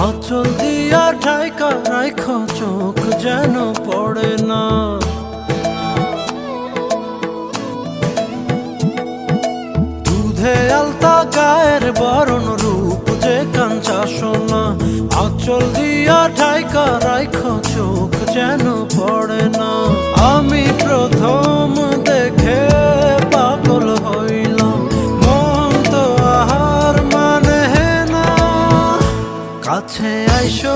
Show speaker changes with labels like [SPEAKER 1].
[SPEAKER 1] আঁচল দিয়া ঢাকা রাখো চোখ যেন পড়ে না। দুধে আলতা গায়ের বরণ রূপ যে কাঞ্চা সোনা, আঁচল দিয়া ঢাকা রাখো চোখ যেন পড়ে না। আমি প্রথম দেখে পাগল হইলাম, মন তো আহার মানে না। কাছে আইসো